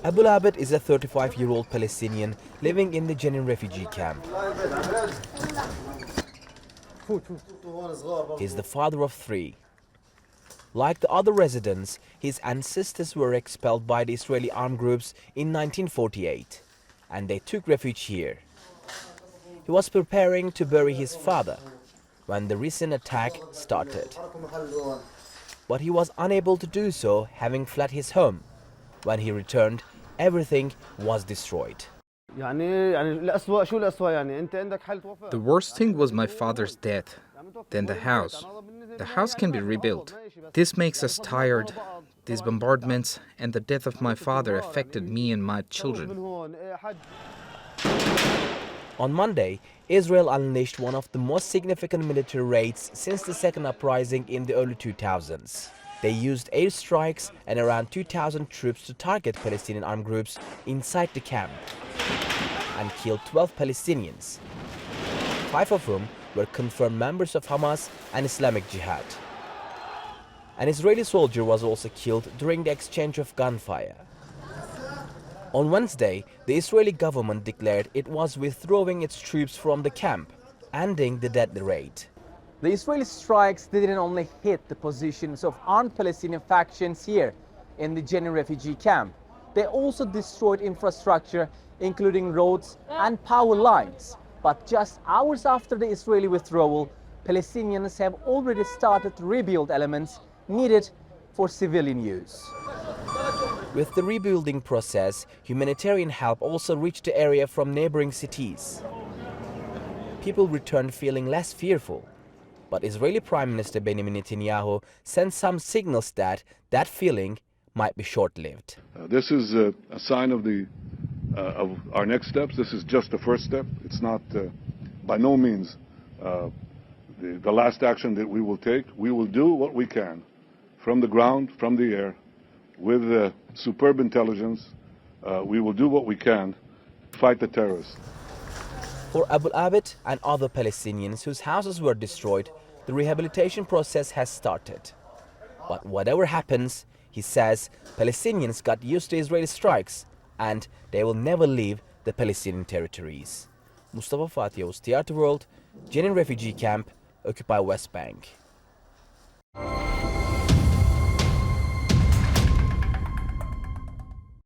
Abul Abed is a 35-year-old Palestinian living in the Jenin refugee camp. He is the father of 3. Like the other residents, his ancestors were expelled by the Israeli armed groups in 1948, and they took refuge here. He was preparing to bury his father when the recent attack started. But he was unable to do so, having fled his home. When he returned, everything was destroyed. The worst thing was my father's death, then the house. The house can be rebuilt. This makes us tired. These bombardments and the death of my father affected me and my children. On Monday, Israel unleashed one of the most significant military raids since the second uprising in the early 2000s. They used airstrikes and around 2,000 troops to target Palestinian armed groups inside the camp and killed 12 Palestinians, 5 of whom were confirmed members of Hamas and Islamic Jihad. An Israeli soldier was also killed during the exchange of gunfire. On Wednesday, the Israeli government declared it was withdrawing its troops from the camp, ending the deadly raid. The Israeli strikes didn't only hit the positions of armed Palestinian factions here in the Jenin refugee camp. They also destroyed infrastructure, including roads and power lines. But just hours after the Israeli withdrawal, Palestinians have already started to rebuild elements needed for civilian use. With the rebuilding process, humanitarian help also reached the area from neighboring cities. People returned feeling less fearful. But Israeli Prime Minister Benjamin Netanyahu sent some signals that that feeling might be short-lived. This is a sign of our next steps. This is just the first step. It's not, by no means, the last action that we will take. We will do what we can from the ground, from the air, with superb intelligence. We will do what we can to fight the terrorists. For Abul Abed and other Palestinians whose houses were destroyed, the rehabilitation process has started. But whatever happens, he says, Palestinians got used to Israeli strikes and they will never leave the Palestinian territories. Mustafa Fatih Yavuz, Theatre World, Jenin refugee camp, Occupy West Bank.